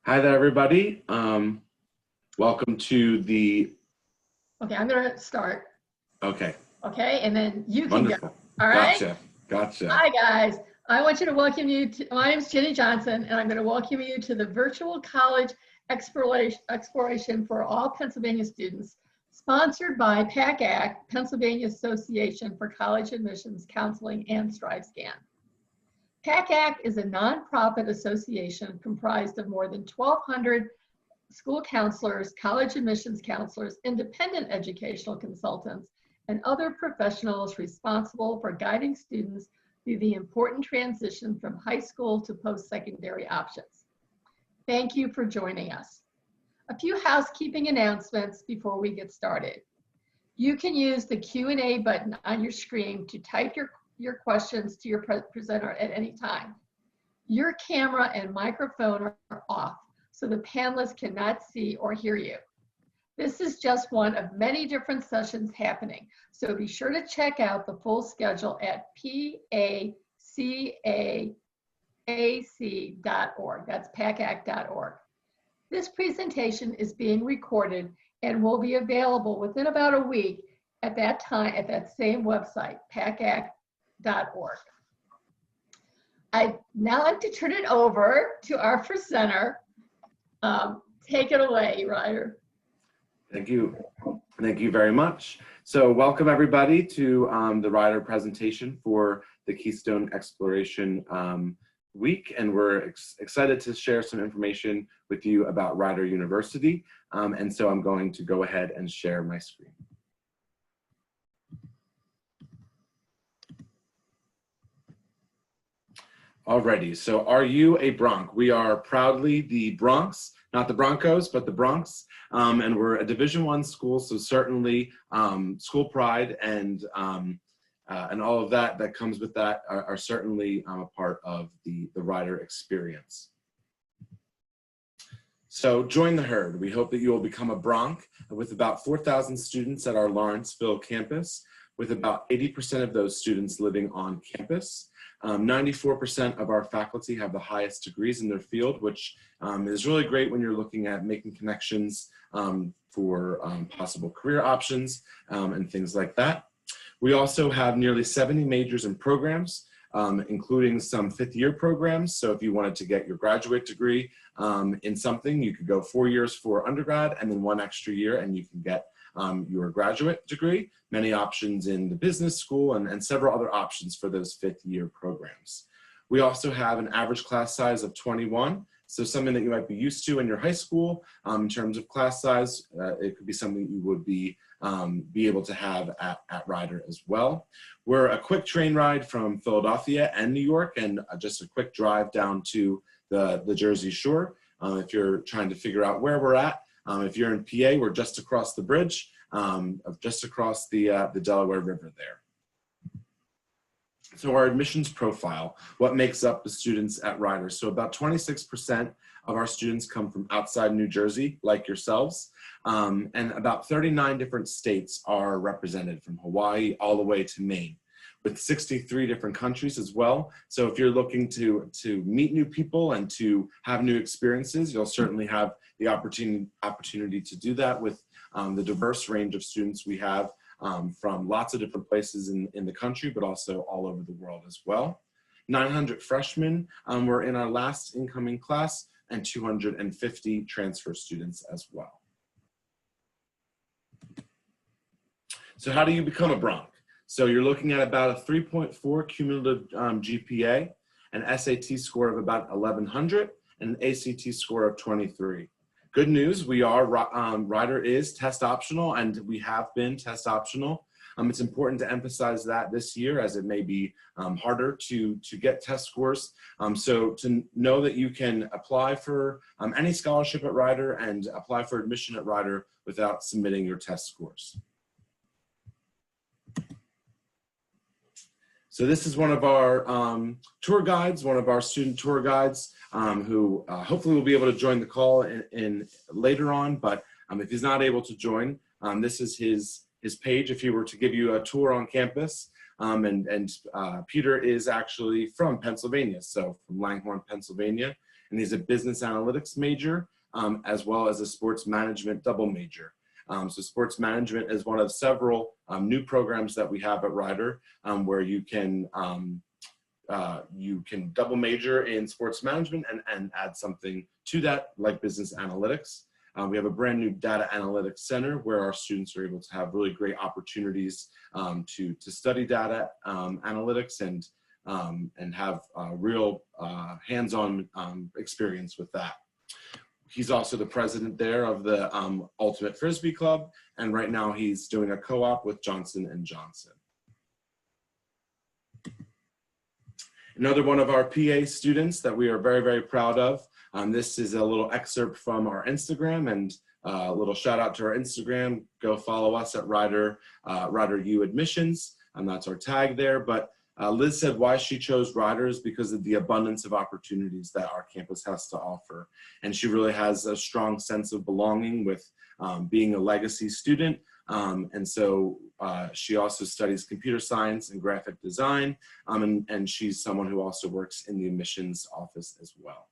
Hi there, everybody. Welcome to the. Okay, I'm gonna start. Okay, Okay, and then you can go. wonderful. All right. Gotcha. Hi guys. I want you to welcome you to. My name is Jenny Johnson, and I'm going to welcome you to the virtual college exploration for all Pennsylvania students, sponsored by PACAC, Pennsylvania Association for College Admissions Counseling and StriveScan. PACAC is a nonprofit association comprised of more than 1,200 school counselors, college admissions counselors, independent educational consultants, and other professionals responsible for guiding students through the important transition from high school to post-secondary options. Thank you for joining us. A few housekeeping announcements before we get started. You can use the Q&A button on your screen to type your questions to your presenter at any time. Your camera and microphone are off, so the panelists cannot see or hear you. This is just one of many different sessions happening, so be sure to check out the full schedule at PACAC.org. That's PACAC.org. This presentation is being recorded and will be available within about a week at that time at that same website, PACAC.org. I'd now like to turn it over to our presenter. Take it away, Ryder. Thank you. Thank you very much. So welcome everybody to the Ryder presentation for the Keystone Exploration Week. And we're excited to share some information with you about Ryder University. And so I'm going to go ahead and share my screen. Alrighty, so are you a Bronc? We are proudly the Bronx, not the Broncos, but the Bronx. And we're a Division I school, so certainly school pride and all of that comes with that are certainly a part of the Ryder experience. So join the herd. We hope that you will become a Bronc with about 4,000 students at our Lawrenceville campus, with about 80% of those students living on campus. 94% of our faculty have the highest degrees in their field, which is really great when you're looking at making connections for possible career options and things like that. We also have nearly 70 majors and programs, including some fifth-year programs. So if you wanted to get your graduate degree in something, you could go 4 years for undergrad and then 1 extra year and you can get your graduate degree. Many options in the business school and several other options for those fifth-year programs. We also have an average class size of 21. So something that you might be used to in your high school in terms of class size. It could be something you would be able to have at Ryder as well. We're a quick train ride from Philadelphia and New York, and just a quick drive down to the Jersey Shore. If you're trying to figure out where we're at, if you're in PA, we're just across the bridge, just across the Delaware River there. So our admissions profile, what makes up the students at Ryder? So about 26% of our students come from outside New Jersey, like yourselves, and about 39 different states are represented, from Hawaii all the way to Maine, with 63 different countries as well. So if you're looking to meet new people and to have new experiences, you'll certainly have the opportunity to do that with the diverse range of students we have from lots of different places in the country, but also all over the world as well. 900 freshmen were in our last incoming class, and 250 transfer students as well. So how do you become a Bronc? So you're looking at about a 3.4 cumulative GPA, an SAT score of about 1,100, and an ACT score of 23. Good news, Ryder is test optional, and we have been test optional. It's important to emphasize that this year, as it may be harder to get test scores. So to know that you can apply for any scholarship at Ryder and apply for admission at Ryder without submitting your test scores. So this is one of our tour guides, one of our student tour guides who hopefully will be able to join the call in later on, but if he's not able to join, this is his page if he were to give you a tour on campus. Peter is actually from Pennsylvania, so from Langhorne, Pennsylvania, and he's a business analytics major, as well as a sports management double major. So sports management is one of several new programs that we have at Rider, where you can double major in sports management and add something to that, like business analytics. We have a brand new data analytics center where our students are able to have really great opportunities to study data analytics and have real hands-on experience with that. He's also the president there of the Ultimate Frisbee Club, and right now he's doing a co-op with Johnson & Johnson. Another one of our PA students that we are very, very proud of. This is a little excerpt from our Instagram, and a little shout out to our Instagram. Go follow us at Rider U Admissions, and that's our tag there. But Liz said why she chose Rider is because of the abundance of opportunities that our campus has to offer. And she really has a strong sense of belonging with being a legacy student. And so she also studies computer science and graphic design. And she's someone who also works in the admissions office as well.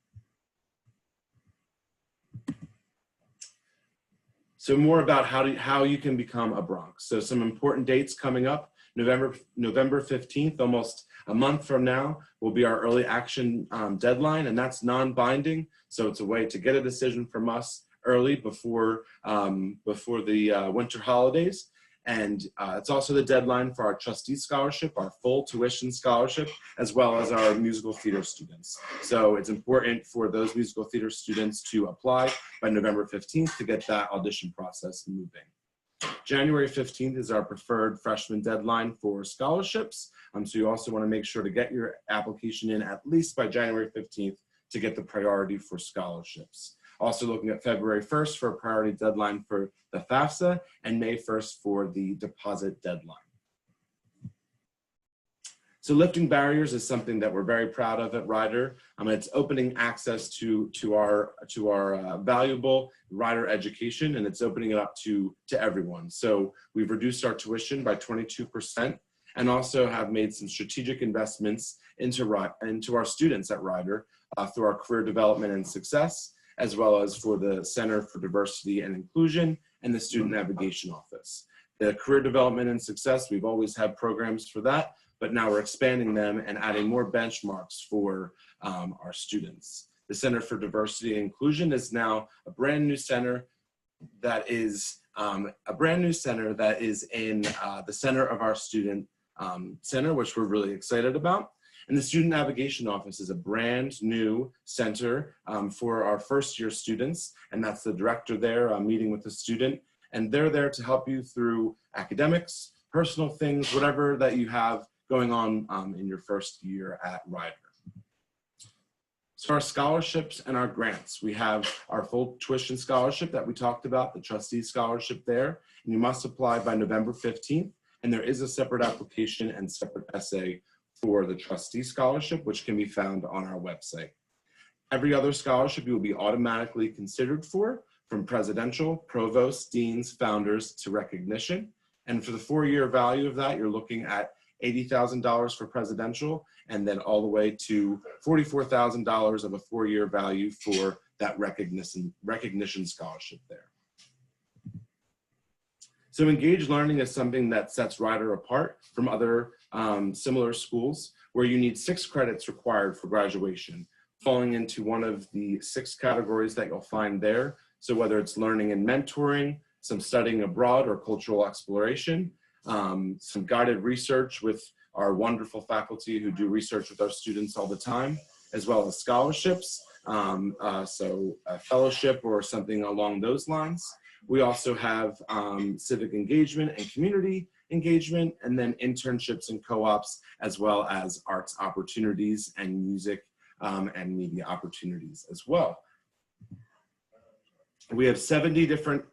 So more about how you can become a Bronx. So some important dates coming up. November 15th, almost a month from now, will be our early action deadline, and that's non-binding. So it's a way to get a decision from us early before the winter holidays. And it's also the deadline for our trustee scholarship, our full tuition scholarship, as well as our musical theater students. So it's important for those musical theater students to apply by November 15th to get that audition process moving. January 15th is our preferred freshman deadline for scholarships. So you also want to make sure to get your application in at least by January 15th to get the priority for scholarships. Also looking at February 1st for a priority deadline for the FAFSA and May 1st for the deposit deadline. So lifting barriers is something that we're very proud of at Rider. It's opening access to our valuable Rider education, and it's opening it up to everyone. So we've reduced our tuition by 22% and also have made some strategic investments into our students at Rider through our career development and success, as well as for the Center for Diversity and Inclusion and the Student Navigation Office. The career development and success, we've always had programs for that, but now we're expanding them and adding more benchmarks for our students. The Center for Diversity and Inclusion is now a brand new center that is in the center of our student center, which we're really excited about. And the Student Navigation Office is a brand new center for our first year students, and that's the director there meeting with the student, and they're there to help you through academics, personal things, whatever that you have going on in your first year at Rider. So our scholarships and our grants, we have our full tuition scholarship that we talked about, the trustee scholarship there, and you must apply by November 15th, and there is a separate application and separate essay for the trustee scholarship, which can be found on our website. Every other scholarship you will be automatically considered for, from presidential, provosts, deans, founders to recognition. And for the 4-year value of that, you're looking at $80,000 for presidential, and then all the way to $44,000 of a 4-year value for that recognition scholarship there. So engaged learning is something that sets Rider apart from other similar schools, where you need 6 credits required for graduation, falling into one of the 6 categories that you'll find there. So whether it's learning and mentoring, some studying abroad or cultural exploration, some guided research with our wonderful faculty who do research with our students all the time, as well as scholarships, so a fellowship or something along those lines. We also have civic engagement and community engagement, and then internships and co-ops, as well as arts opportunities and music and media opportunities as well. We have 70 different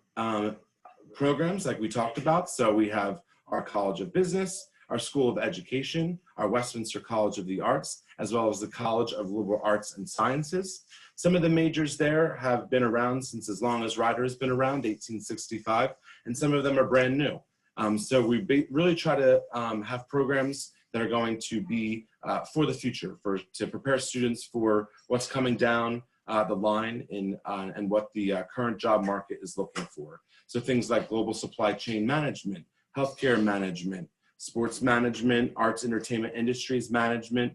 programs like we talked about. So we have our College of Business, our School of Education, our Westminster College of the Arts, as well as the College of Liberal Arts and Sciences. Some of the majors there have been around since as long as Rider has been around, 1865, and some of them are brand new. So we really try to have programs that are going to be for the future, to prepare students for what's coming down the line and what the current job market is looking for. So things like global supply chain management, healthcare management, sports management, arts, entertainment, industries management,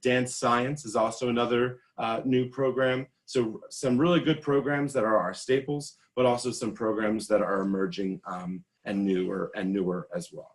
dance science is also another new program. So some really good programs that are our staples, but also some programs that are emerging and newer as well.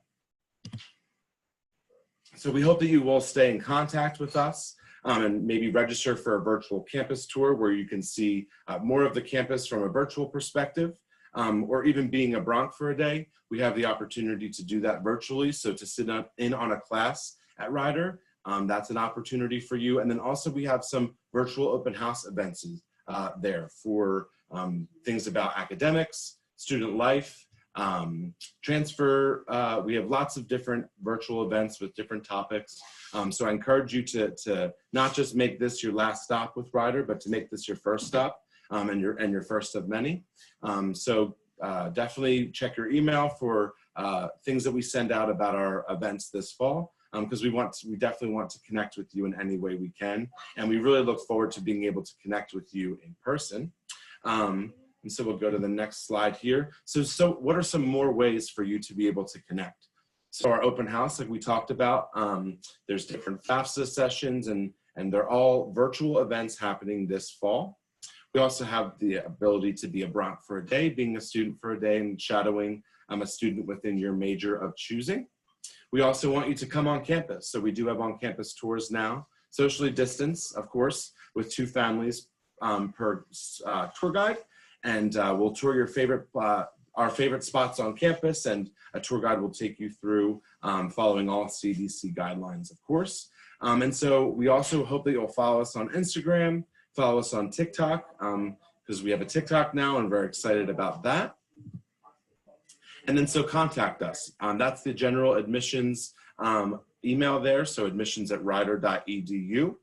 So we hope that you will stay in contact with us and maybe register for a virtual campus tour where you can see more of the campus from a virtual perspective, or even being a Bronc for a day. We have the opportunity to do that virtually. So to sit in on a class at Rider, that's an opportunity for you. And then also we have some virtual open house events there for things about academics, student life, transfer. We have lots of different virtual events with different topics. So I encourage you to not just make this your last stop with Rider, but to make this your first stop and your first of many. So definitely check your email for things that we send out about our events this fall, because we definitely want to connect with you in any way we can. And we really look forward to being able to connect with you in person. And so we'll go to the next slide here. So what are some more ways for you to be able to connect? So our open house, like we talked about, there's different FAFSA sessions and they're all virtual events happening this fall. We also have the ability to be a Bronc for a day, being a student for a day and shadowing a student within your major of choosing. We also want you to come on campus. So we do have on-campus tours now, socially distanced, of course, with 2 families per tour guide. And we'll tour your our favorite spots on campus, and a tour guide will take you through following all CDC guidelines, of course. And so we also hope that you'll follow us on Instagram, follow us on TikTok, because we have a TikTok now and we're excited about that. And then so contact us. That's the general admissions email there, so admissions@rider.edu.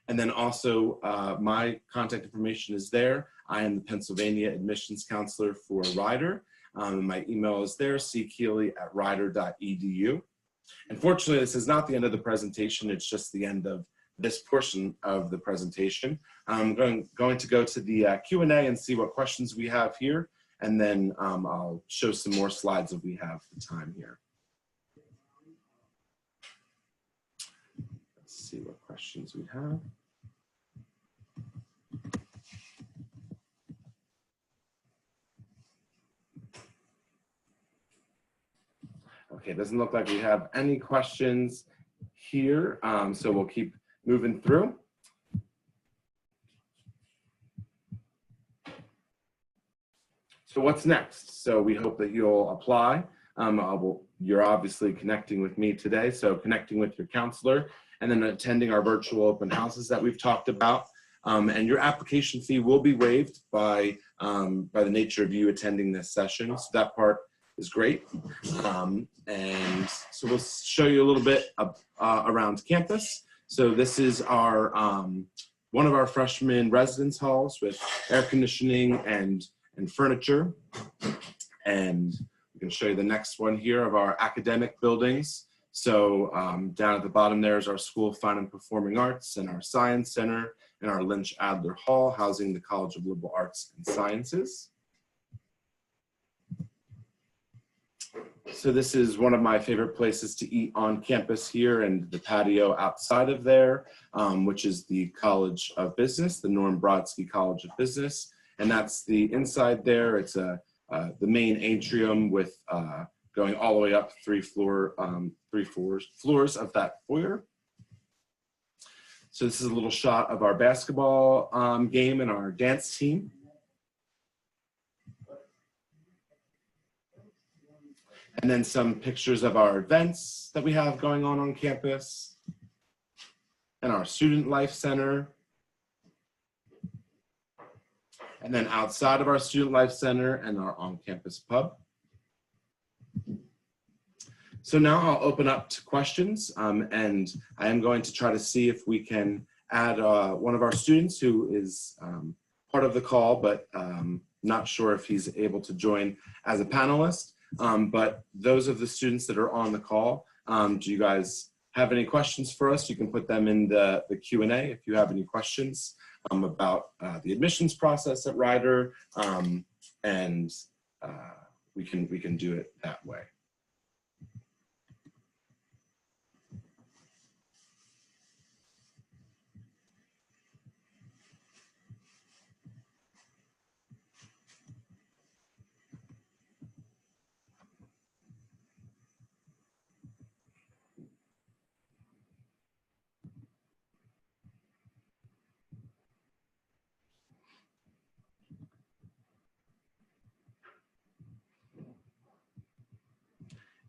And then also my contact information is there. I am the Pennsylvania admissions counselor for Rider. My email is there, ckeeley@rider.edu. Unfortunately, this is not the end of the presentation. It's just the end of this portion of the presentation. I'm going to go to the Q&A and see what questions we have here. And then I'll show some more slides if we have the time here. Let's see what questions we have. Okay, it doesn't look like we have any questions here, so we'll keep moving through. So what's next? So we hope that you'll apply. You're obviously connecting with me today, so connecting with your counselor and then attending our virtual open houses that we've talked about. And your application fee will be waived by the nature of you attending this session. So that part is great. And so we'll show you a little bit around campus. So this is our one of our freshman residence halls with air conditioning and furniture. And we can show you the next one here of our academic buildings. So down at the bottom there is our School of Fine and Performing Arts and our Science Center and our Lynch Adler Hall, housing the College of Liberal Arts and Sciences. So this is one of my favorite places to eat on campus here, and the patio outside of there, which is the College of Business, the Norm Brodsky College of Business. And that's the inside there. It's the main atrium with going all the way up three floors of that foyer. So this is a little shot of our basketball game and our dance team. And then some pictures of our events that we have going on campus and our Student Life Center. And then outside of our Student Life Center and our on-campus pub. So now I'll open up to questions, and I am going to try to see if we can add one of our students who is part of the call, but not sure if he's able to join as a panelist. But those of the students that are on the call, do you guys have any questions for us? You can put them in the Q&A if you have any questions about the admissions process at Rider, and we can do it that way.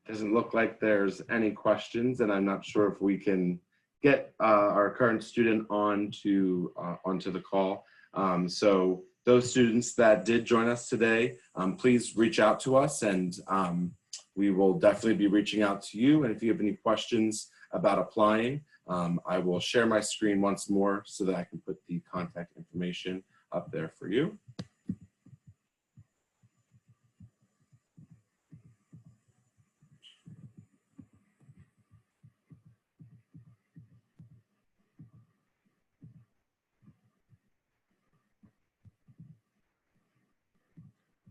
Doesn't look like there's any questions, and I'm not sure if we can get our current student onto the call. So those students that did join us today, please reach out to us, and we will definitely be reaching out to you. And if you have any questions about applying, I will share my screen once more so that I can put the contact information up there for you.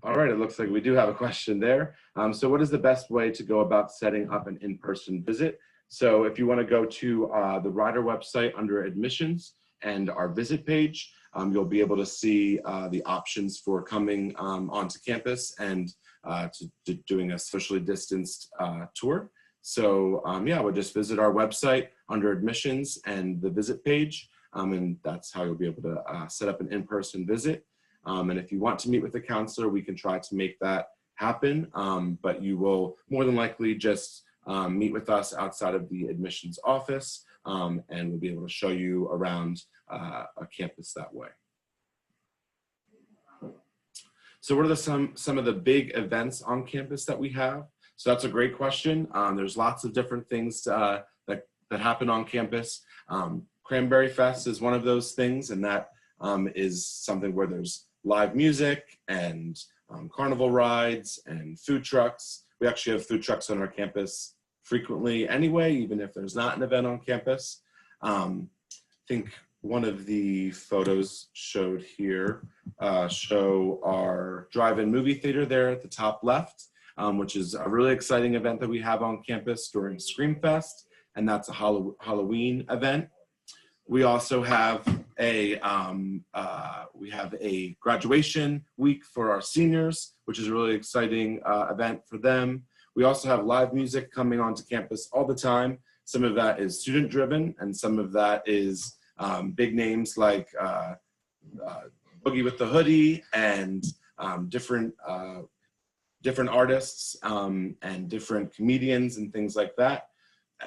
All right, it looks like we do have a question there. So what is the best way to go about setting up an in-person visit? So if you want to go to the Rider website under admissions and our visit page, you'll be able to see the options for coming onto campus and to doing a socially distanced tour. So yeah, we'll just visit our website under admissions and the visit page, and that's how you'll be able to set up an in-person visit. And if you want to meet with a counselor, we can try to make that happen, but you will more than likely just meet with us outside of the admissions office, and we'll be able to show you around a campus that way. So what are some of the big events on campus that we have? So that's a great question. There's lots of different things that happen on campus. Cranberry Fest is one of those things, and that is something where there's live music and carnival rides and food trucks. We actually have food trucks on our campus frequently anyway, even if there's not an event on campus. I think one of the photos showed here show our drive-in movie theater there at the top left, which is a really exciting event that we have on campus during Scream Fest, and that's a Halloween event. We also have a graduation week for our seniors, which is a really exciting event for them. We also have live music coming onto campus all the time. Some of that is student driven, and some of that is big names like Boogie with the Hoodie and different artists and different comedians and things like that.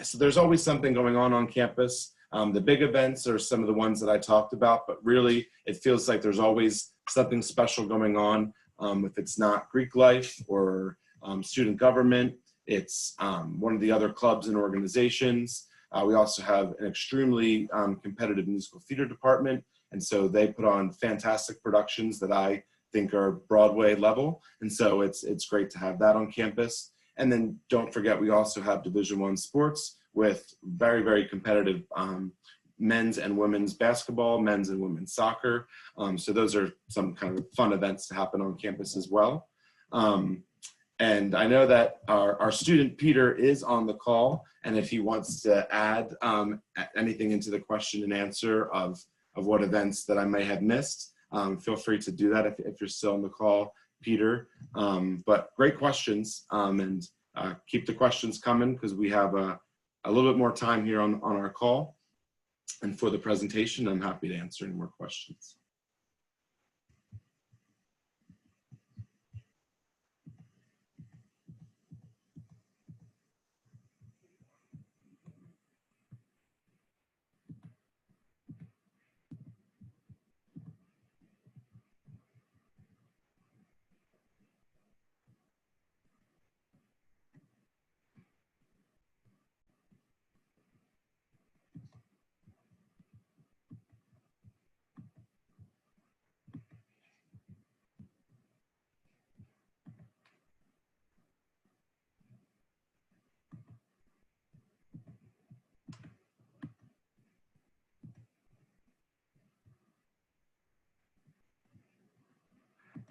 So there's always something going on campus. The big events are some of the ones that I talked about, but really it feels like there's always something special going on. If it's not Greek life or student government, it's one of the other clubs and organizations. We also have an extremely competitive musical theater department, and so they put on fantastic productions that I think are Broadway level, and so it's great to have that on campus. And then don't forget, we also have Division I sports with very, very competitive men's and women's basketball, men's and women's soccer. So those are some kind of fun events to happen on campus as well. And I know that our student Peter is on the call, and if he wants to add anything into the question and answer of what events that I may have missed, feel free to do that if you're still on the call, Peter. But great questions, and keep the questions coming because we have a little bit more time here on our call. And for the presentation, I'm happy to answer any more questions.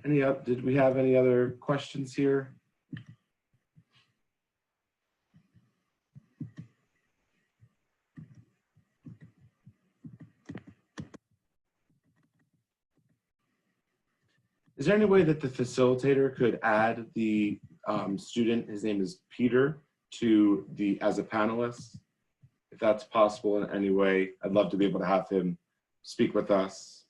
Did we have any other questions here? Is there any way that the facilitator could add the student, his name is Peter, to as a panelist? If that's possible in any way, I'd love to be able to have him speak with us.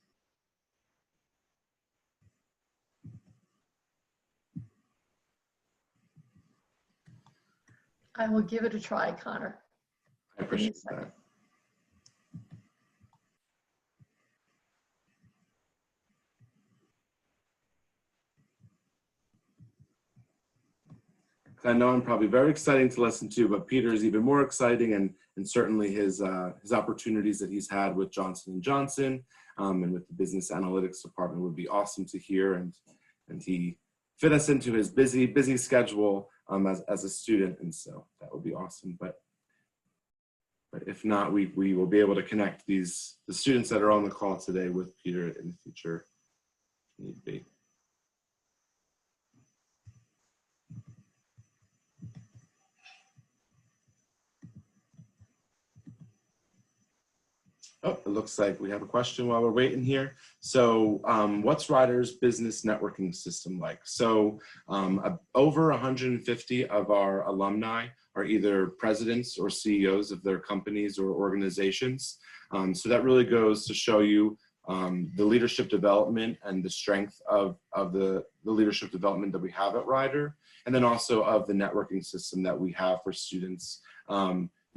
I will give it a try, Connor. I appreciate that. I know I'm probably very exciting to listen to, but Peter is even more exciting, and certainly his opportunities that he's had with Johnson & Johnson and with the business analytics department would be awesome to hear, and he fit us into his busy schedule as a student, and so that would be awesome. But if not, we will be able to connect the students that are on the call today with Peter in the future if need be. Oh, it looks like we have a question while we're waiting here. So what's Ryder's business networking system like? So over 150 of our alumni are either presidents or CEOs of their companies or organizations. So that really goes to show you the leadership development and the strength of the leadership development that we have at Ryder, and then also of the networking system that we have for students,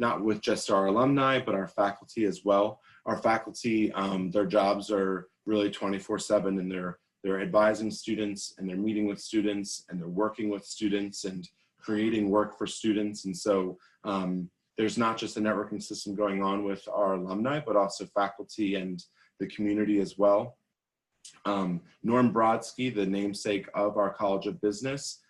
not with just our alumni, but our faculty as well. Our faculty, their jobs are really 24/7, and they're advising students, and they're meeting with students, and they're working with students and creating work for students. And so there's not just a networking system going on with our alumni, but also faculty and the community as well. Norm Brodsky, the namesake of our College of Business,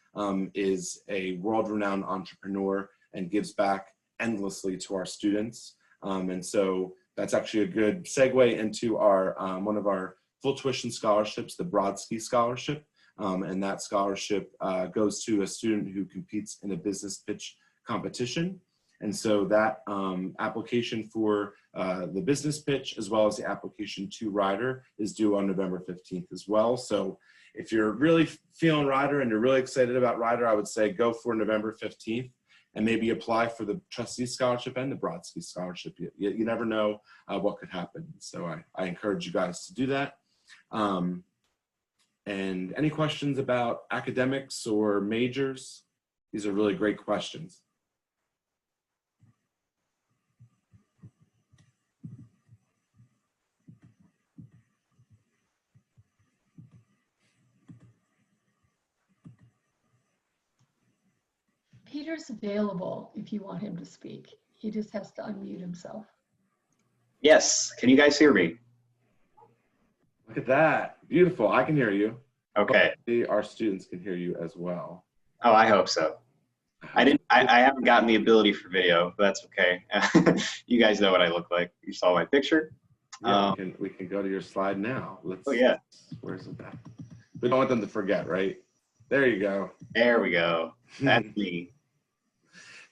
is a world-renowned entrepreneur and gives back endlessly to our students. And so that's actually a good segue into our one of our full tuition scholarships, the Brodsky Scholarship. And that scholarship goes to a student who competes in a business pitch competition. And so that application for the business pitch, as well as the application to Ryder, is due on November 15th as well. So if you're really feeling Ryder and you're really excited about Ryder, I would say go for November 15th. And maybe apply for the trustee scholarship and the Brodsky scholarship. You never know what could happen. So I encourage you guys to do that. And any questions about academics or majors? These are really great questions. Peter's available if you want him to speak. He just has to unmute himself. Yes. Can you guys hear me? Look at that. Beautiful. I can hear you. Okay. Hopefully our students can hear you as well. Oh, I hope so. I haven't gotten the ability for video, but that's okay. You guys know what I look like. You saw my picture. Yeah, we can go to your slide now. Oh yeah. Where's it at? We don't want them to forget, right? There you go. There we go. That's me.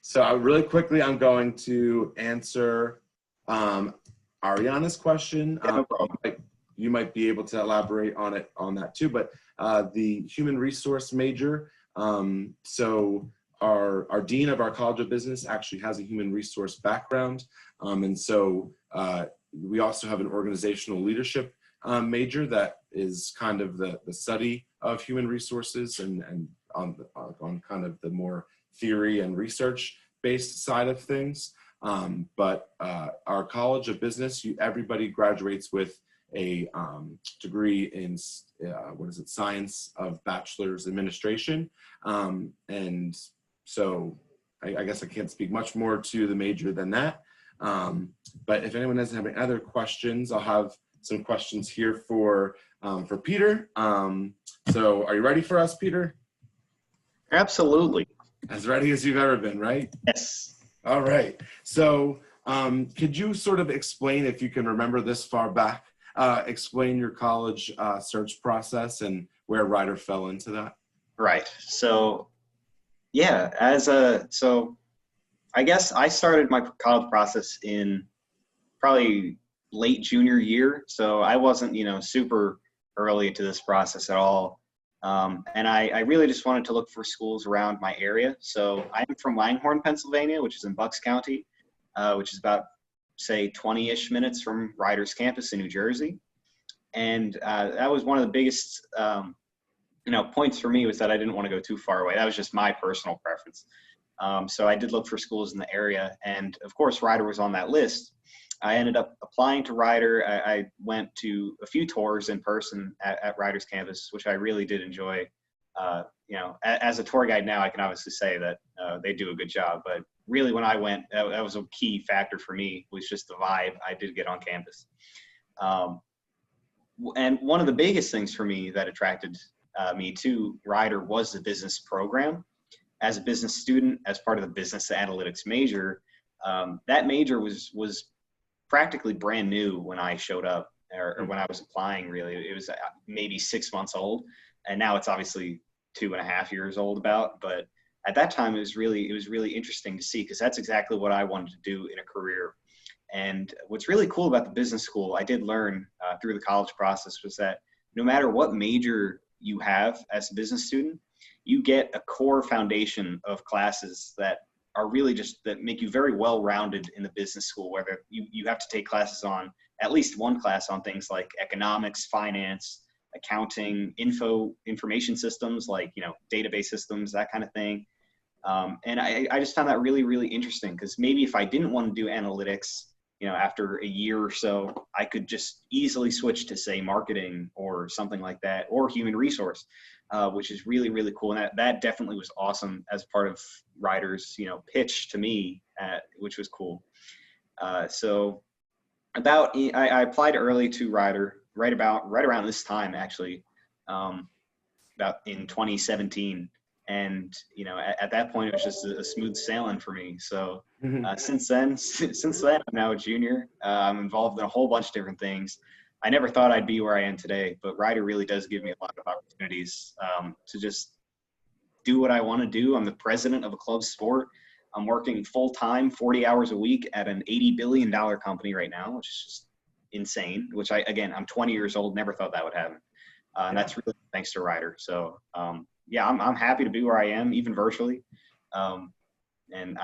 So really quickly, I'm going to answer Ariana's question. Yeah, no problem. You might be able to elaborate on that too, but the human resource major. So our dean of our College of Business actually has a human resource background. And so we also have an organizational leadership major that is kind of the study of human resources and on kind of the more theory and research based side of things. But our College of Business, everybody graduates with a degree in Science of Bachelor's Administration. And so I guess I can't speak much more to the major than that. But if anyone doesn't have any other questions, I'll have some questions here for Peter. So are you ready for us, Peter? Absolutely. As ready as you've ever been, right? Yes. All right. So could you sort of explain, if you can remember this far back, explain your college search process and where Ryder fell into that? Right. So yeah, so I guess I started my college process in probably late junior year. So I wasn't, super early into this process at all. And I really just wanted to look for schools around my area. So I'm from Langhorne, Pennsylvania, which is in Bucks County, which is about, say, 20-ish minutes from Ryder's campus in New Jersey. And that was one of the biggest, points for me, was that I didn't want to go too far away. That was just my personal preference. So I did look for schools in the area. And of course, Ryder was on that list. I ended up applying to Ryder. I went to a few tours in person at Ryder's campus, which I really did enjoy. As a tour guide now, I can obviously say that they do a good job. But really, when I went, that was a key factor for me, was just the vibe I did get on campus. And one of the biggest things for me that attracted me to Ryder was the business program. As a business student, as part of the business analytics major, that major was practically brand new when I showed up, or when I was applying. Really, it was maybe 6 months old, and now it's obviously 2.5 years old about. But at that time, it was really interesting to see, because that's exactly what I wanted to do in a career. And what's really cool about the business school, I did learn through the college process, was that no matter what major you have as a business student, you get a core foundation of classes that are really just, that make you very well-rounded in the business school, whether you have to take classes on, at least one class on things like economics, finance, accounting, information systems, like, database systems, that kind of thing. And I just found that really, really interesting, because maybe if I didn't want to do analytics, after a year or so, I could just easily switch to, say, marketing or something like that, or human resource, which is really, really cool. And that definitely was awesome as part of Ryder's, pitch to me, which was cool. So I applied early to Ryder, right around this time, actually, about in 2017. And, at that point, it was just a smooth sailing for me. So since then, I'm now a junior. I'm involved in a whole bunch of different things. I never thought I'd be where I am today, but Ryder really does give me a lot of opportunities to just do what I want to do. I'm the president of a club sport. I'm working full-time, 40 hours a week at an $80 billion company right now, which is just insane, which I'm 20 years old, never thought that would happen. And that's really thanks to Ryder. So, I'm happy to be where I am, even virtually. And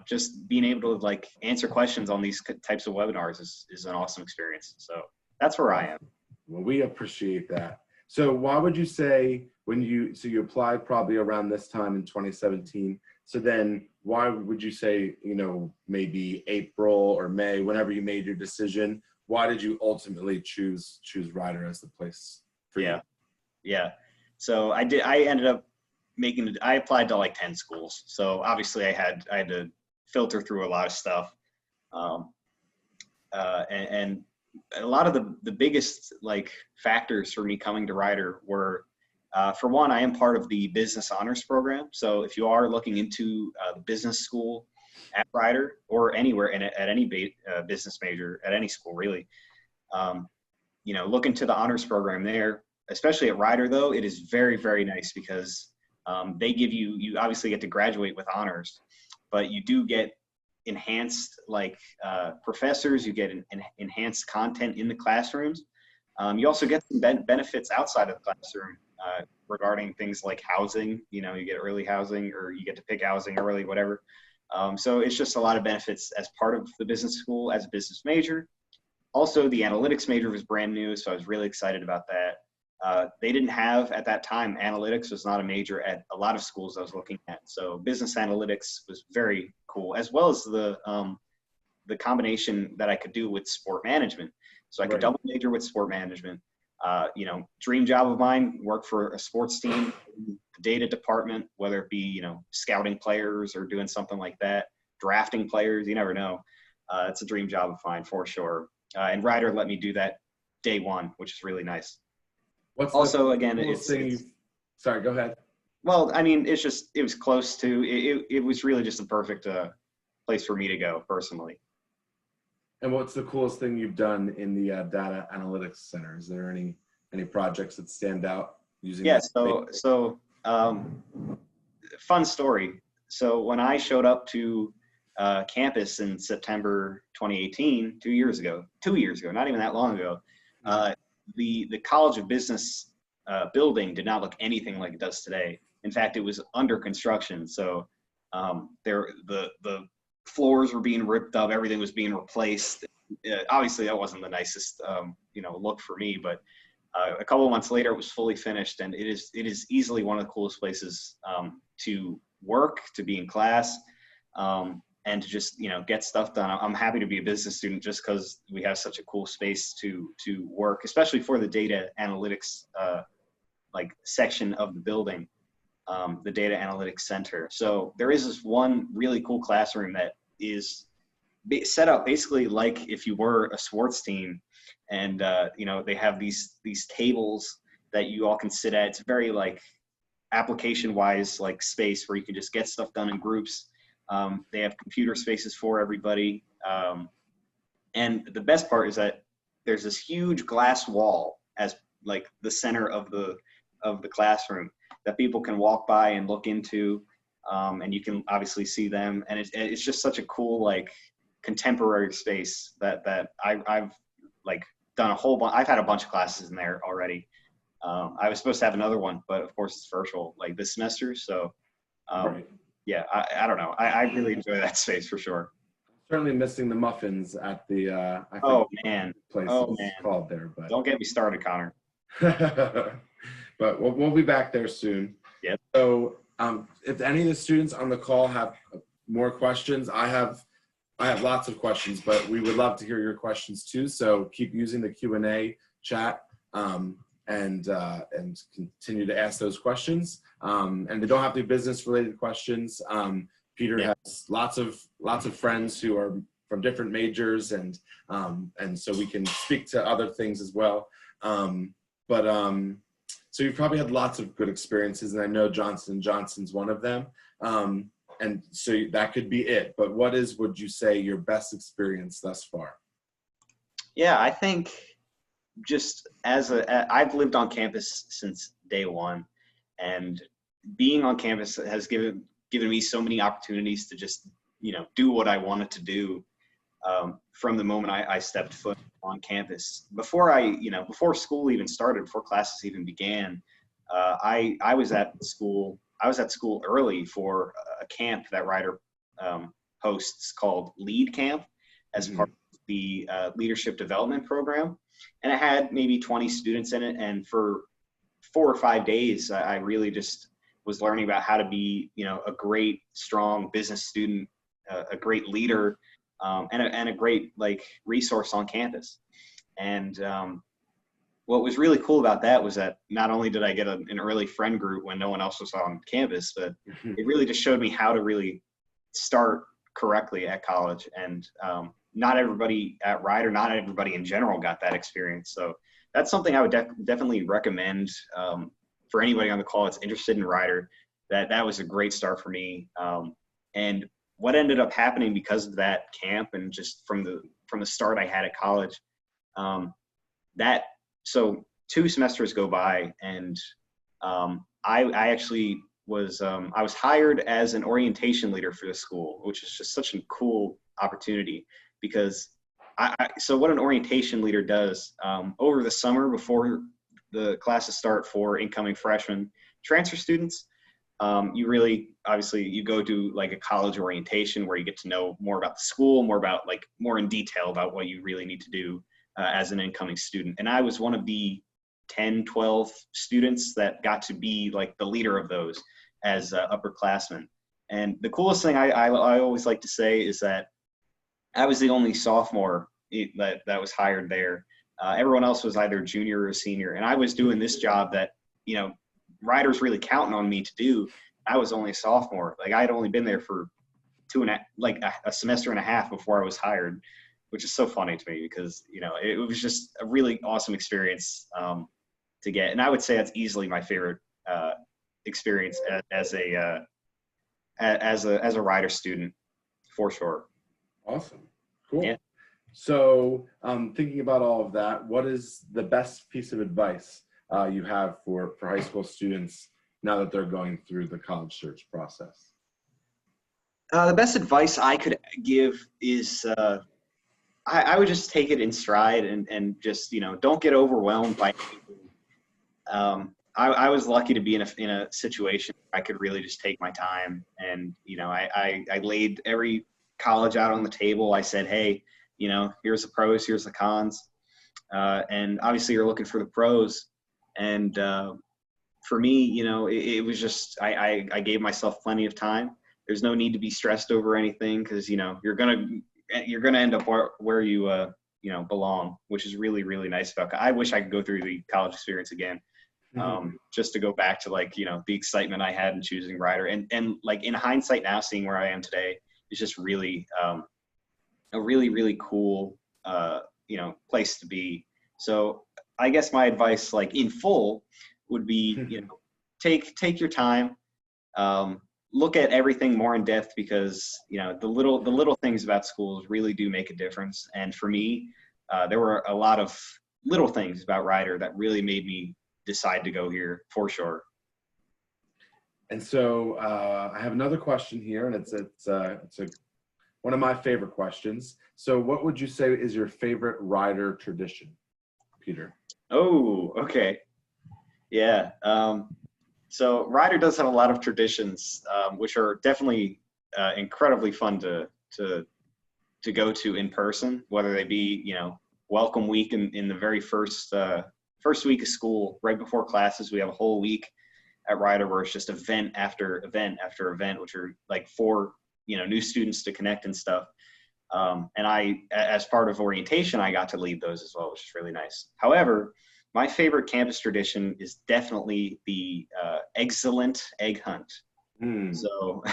just being able to answer questions on these types of webinars is an awesome experience. So that's where I am. Well, we appreciate that. So why would you say you applied probably around this time in 2017. So then why would you say, maybe April or May, whenever you made your decision, why did you ultimately choose Ryder as the place for you? Yeah. So I ended up I applied to 10 schools. So obviously I had to filter through a lot of stuff. And a lot of the biggest factors for me coming to Ryder were, for one, I am part of the business honors program. So if you are looking into the business school at Ryder, or anywhere at any business major, at any school really, look into the honors program there. Especially at Ryder, though, it is very, very nice, because they give you obviously get to graduate with honors, but you do get enhanced professors, you get enhanced content in the classrooms. You also get some benefits outside of the classroom regarding things like housing. You get early housing, or you get to pick housing early, whatever. So it's just a lot of benefits as part of the business school as a business major. Also, the analytics major was brand new, so I was really excited about that. They didn't have, at that time, analytics was not a major at a lot of schools I was looking at. So business analytics was very cool, as well as the combination that I could do with sport management. So I could double major with sport management. Dream job of mine, work for a sports team, the data department, whether it be, scouting players or doing something like that, drafting players, you never know. It's a dream job of mine for sure. And Ryder let me do that day one, which is really nice. What's also, again, sorry, go ahead. Well, I mean, it was close to, it was really just the perfect place for me to go personally. And what's the coolest thing you've done in the data analytics center? Is there any projects that stand out? using Yeah. that? Fun story. So when I showed up to campus in September 2018, 2 years ago, not even that long ago, the College of Business building did not look anything like it does today. In fact, it was under construction. So the floors were being ripped up, everything was being replaced. Obviously, that wasn't the nicest look for me, but a couple of months later, it was fully finished, and it is easily one of the coolest places to work, to be in class, and to just get stuff done. I'm happy to be a business student just because we have such a cool space to work, especially for the data analytics section of the building, the data analytics center. So there is this one really cool classroom that is set up basically like if you were a sports team, and they have these tables that you all can sit at. It's very application wise space where you can just get stuff done in groups. They have computer spaces for everybody, and the best part is that there's this huge glass wall as the center of the classroom that people can walk by and look into, and you can obviously see them, and it's just such a cool contemporary space that I've done a whole bunch. I've had a bunch of classes in there already. I was supposed to have another one, but of course it's virtual this semester. So Right. yeah, I don't know. I really enjoy that space for sure. Certainly missing the muffins at the I think Oh man. place Oh is man. called there, but Don't get me started, Connor. but we'll be back there soon. Yep. So if any of the students on the call have more questions, I have lots of questions, but we would love to hear your questions too. So keep using the Q&A chat and continue to ask those questions. And they don't have to be business related questions. Peter has lots of friends who are from different majors, and so we can speak to other things as well. So you've probably had lots of good experiences, and I know Johnson & Johnson's one of them. And so that could be it. But what would you say, your best experience thus far? Yeah, I think just I've lived on campus since day one, and being on campus has given me so many opportunities to just, do what I wanted to do from the moment I stepped foot on campus. Before school even started, before classes even began, I was at school early for a camp that Ryder hosts called Lead Camp as part of the leadership development program. And it had maybe 20 students in it. And for 4 or 5 days, I really just was learning about how to be, a great, strong business student, a great leader, and a great resource on campus. And what was really cool about that was that not only did I get an early friend group when no one else was on campus, but it really just showed me how to really start correctly at college. And not everybody at Ryder, not everybody in general got that experience. So that's something I would definitely recommend for anybody on the call that's interested in Ryder. That was a great start for me. And what ended up happening because of that camp and just from the start I had at college, so 2 semesters go by, and I actually was I was hired as an orientation leader for the school, which is just such a cool opportunity because so what an orientation leader does over the summer before the classes start for incoming freshmen transfer students, you go to a college orientation where you get to know more about the school, more in detail about what you really need to do as an incoming student. And I was one of the 10, 12 students that got to be the leader of those as upperclassmen. And the coolest thing I always like to say is that I was the only sophomore that was hired there. Everyone else was either junior or senior. And I was doing this job that, Ryder's really counting on me to do. I was only a sophomore. I had only been there for a semester and a half before I was hired, which is so funny to me because, it was just a really awesome experience to get. And I would say that's easily my favorite experience as a Ryder student, for sure. Awesome. Cool. Yeah. So thinking about all of that, what is the best piece of advice you have for high school students now that they're going through the college search process? The best advice I could give is I would just take it in stride and just, don't get overwhelmed by anything. I was lucky to be in a situation where I could really just take my time, and I laid every college out on the table. I said, hey, here's the pros, here's the cons, and obviously you're looking for the pros. And for me, it was just I gave myself plenty of time. There's no need to be stressed over anything, because you're gonna end up where you belong, which is really, really nice about. I wish I could go through the college experience again. Just to go back to the excitement I had in choosing Rider, and like in hindsight now, seeing where I am today, is just really a really, really cool place to be. So I guess my advice, like in full, would be take your time, look at everything more in depth, because the little things about schools really do make a difference. And for me, there were a lot of little things about Rider that really made me decide to go here, for sure. And so I have another question here, and it's one of my favorite questions. So what would you say is your favorite Rider tradition, Peter? Oh, okay. Yeah. So Rider does have a lot of traditions, which are definitely incredibly fun to go to in person, whether they be, welcome week in the very first week of school, right before classes. We have a whole week at Rider where it's just event after event after event, which are like for new students to connect and stuff. And I, as part of orientation, I got to lead those as well, which is really nice. However, my favorite campus tradition is definitely the excellent egg hunt. So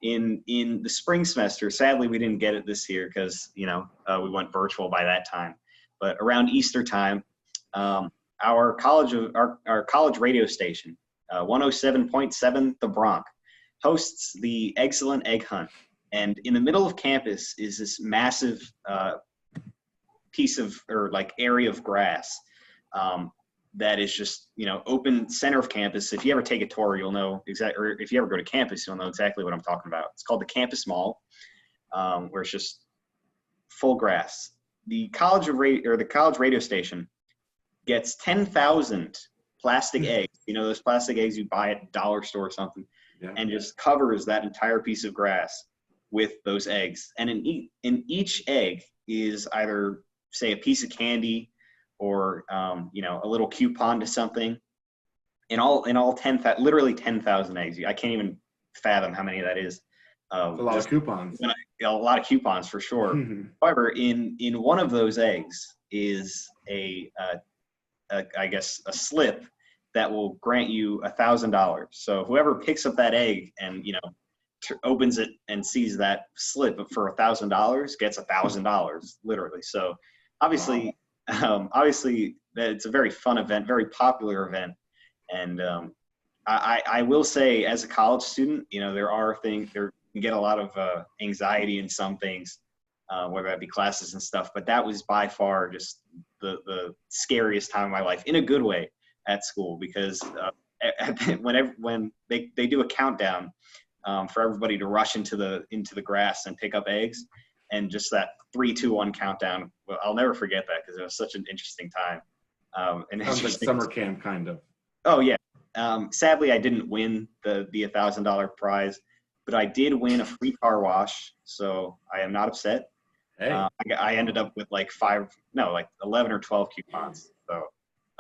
in the spring semester, sadly we didn't get it this year because we went virtual by that time. But around Easter time, our college radio station, 107.7 The Bronx, hosts the excellent egg hunt. And in the middle of campus is this massive piece of, or like area of grass that is just, open center of campus. If you ever take a tour, you'll know exactly, or if you ever go to campus, you'll know exactly what I'm talking about. It's called the Campus Mall, where it's just full grass. The college radio station gets 10,000 plastic eggs. Those plastic eggs you buy at a dollar store or something, and just covers that entire piece of grass with those eggs. And in each egg is either, say, a piece of candy or a little coupon to something. In all literally 10,000 eggs. I can't even fathom how many that is. A lot of coupons. A lot of coupons for sure. However, in one of those eggs is I guess a slip that will grant you $1,000. So whoever picks up that egg and opens it and sees that slip for $1,000 gets $1,000, literally. So obviously, wow. Obviously it's a very fun event, very popular event. And I will say, as a college student, there are things, there can get a lot of anxiety in some things, whether that be classes and stuff, but that was by far just the scariest time of my life, in a good way, at school, because when they do a countdown for everybody to rush into the grass and pick up eggs, and just that 3, 2, 1 countdown, well, I'll never forget that, because it was such an interesting time. And sounds like summer camp, kind of. Oh yeah. Sadly, I didn't win the $1,000 prize, but I did win a free car wash, so I am not upset. Hey. I ended up with like 11 or 12 coupons. So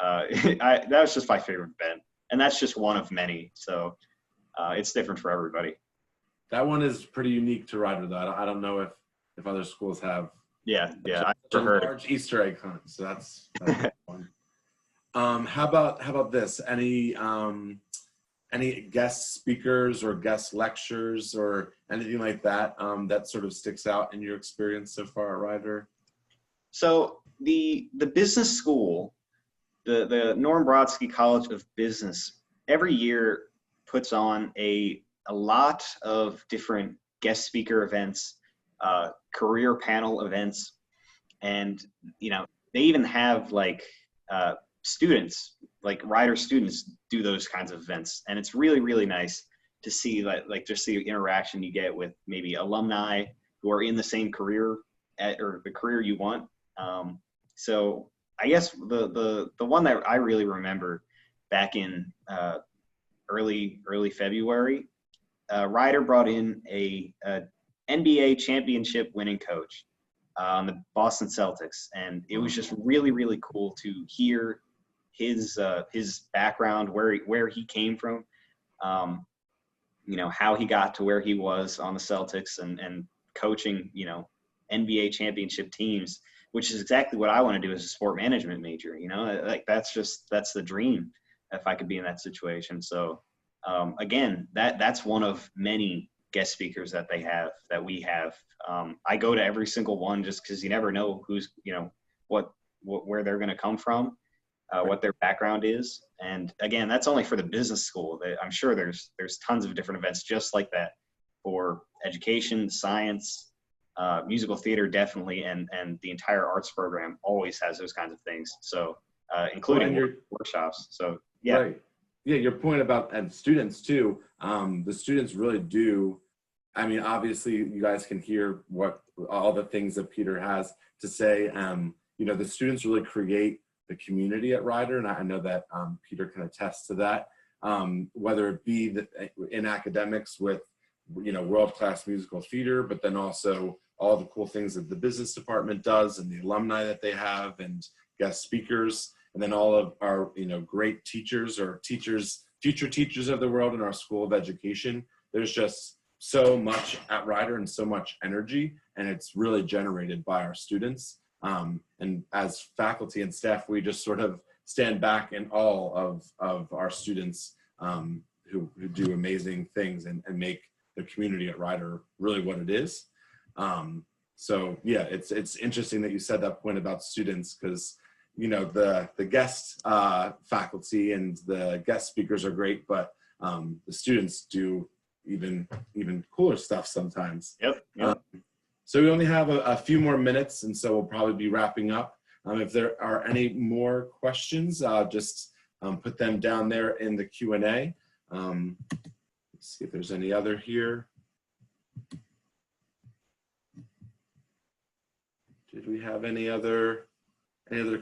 that was just my favorite event, and that's just one of many. So it's different for everybody. That one is pretty unique to Rider, though. I don't know if other schools have. Yeah. A large Easter egg hunt. So that's fun. How about this? Any guest speakers or guest lectures or anything like that that sort of sticks out in your experience so far at Rider? So the business school, the Norm Brodsky College of Business, every year puts on a lot of different guest speaker events, career panel events, and they even have like students like Rider students do those kinds of events, and it's really, really nice to see like just the interaction you get with maybe alumni who are in the same career or the career you want. So I guess the one that I really remember back in early February, Rider brought in a NBA championship winning coach on the Boston Celtics, and it was just really, really cool to hear his background, where he came from, you know, how he got to where he was on the Celtics and coaching, you know, NBA championship teams, which is exactly what I want to do as a sport management major. You know, like that's the dream if I could be in that situation. So again, that's one of many guest speakers that we have. I go to every single one just because you never know who's, you know, where they're going to come from, what their background is. And again, that's only for the business school. I'm sure there's tons of different events just like that for education, science, musical theater, definitely, and the entire arts program always has those kinds of things. So including workshops. So yeah. Right. Yeah, your point about students too. The students really do. I mean, obviously, you guys can hear what all the things that Peter has to say. You know, the students really create the community at Rider, and I know that Peter can attest to that. Whether it be in academics with, you know, world-class musical theater, but then also all the cool things that the business department does and the alumni that they have and guest speakers, and then all of our, you know, great teachers or future teachers of the world in our School of Education. There's just so much at Rider and so much energy, and it's really generated by our students. And as faculty and staff, we just sort of stand back in awe of our students who do amazing things and make the community at Rider really what it is. So yeah, it's interesting that you said that point about students, because, you know, the guest faculty and the guest speakers are great, but the students do even cooler stuff sometimes. Yep. So we only have a few more minutes, and so we'll probably be wrapping up. If there are any more questions, just put them down there in the Q&A. Let's see if there's any other here. Did we have any other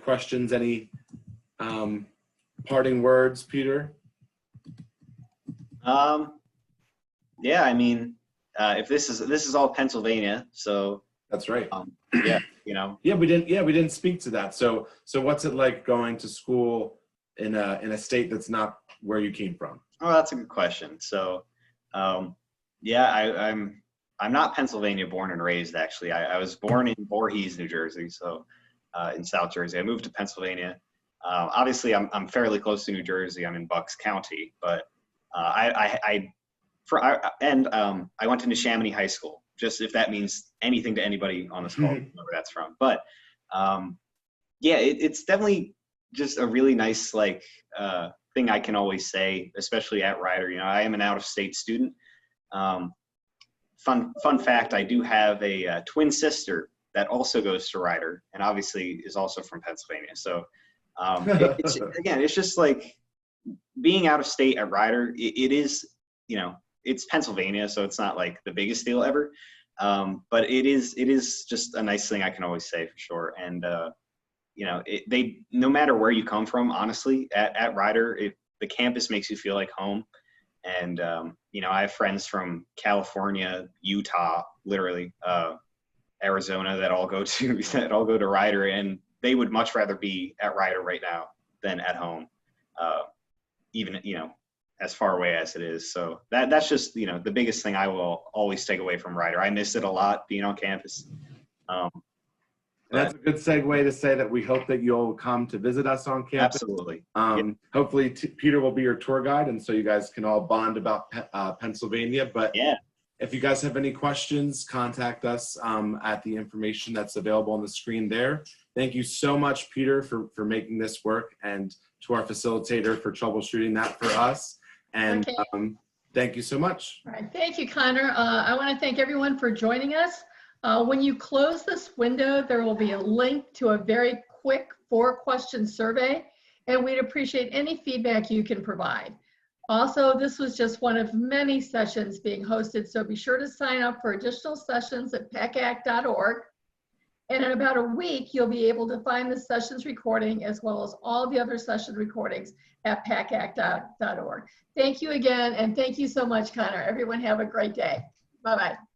questions? Any parting words, Peter? Yeah, I mean, if this is all Pennsylvania, so That's right. yeah, you know. Yeah, we didn't speak to that. So what's it like going to school in a state that's not where you came from? Oh, that's a good question. So, yeah, I'm not Pennsylvania born and raised, actually. I was born in Voorhees, New Jersey, so in South Jersey. I moved to Pennsylvania. Obviously, I'm fairly close to New Jersey. I'm in Bucks County, but I went to Neshaminy High School, just if that means anything to anybody on this call, wherever that's from. But yeah, it's definitely just a really nice thing I can always say, especially at Rider. You know, I am an out-of-state student. Fun fact: I do have a twin sister that also goes to Rider, and obviously is also from Pennsylvania. So it's just like being out of state at Rider. It is, you know, it's Pennsylvania, so it's not like the biggest deal ever. But it is just a nice thing I can always say for sure. And you know, no matter where you come from, honestly, at Rider, the campus makes you feel like home. And you know, I have friends from California, Utah, literally, Arizona that all go to Rider, and they would much rather be at Rider right now than at home, even, you know, as far away as it is. So that's just, you know, the biggest thing I will always take away from Rider. I miss it a lot, being on campus. That's a good segue to say that we hope that you'll come to visit us on campus. Absolutely. Hopefully Peter will be your tour guide, and so you guys can all bond about Pennsylvania. But yeah, if you guys have any questions, contact us at the information that's available on the screen there. Thank you so much, Peter, for making this work, and to our facilitator for troubleshooting that for us. And Okay. Thank you so much. All right, thank you, Connor. I want to thank everyone for joining us. When you close this window, there will be a link to a very quick 4-question survey. and we'd appreciate any feedback you can provide. Also, this was just one of many sessions being hosted, so be sure to sign up for additional sessions at pacac.org. And in about a week, you'll be able to find the sessions recording as well as all the other session recordings at pacac.org. Thank you again, and thank you so much, Connor. Everyone have a great day. Bye-bye.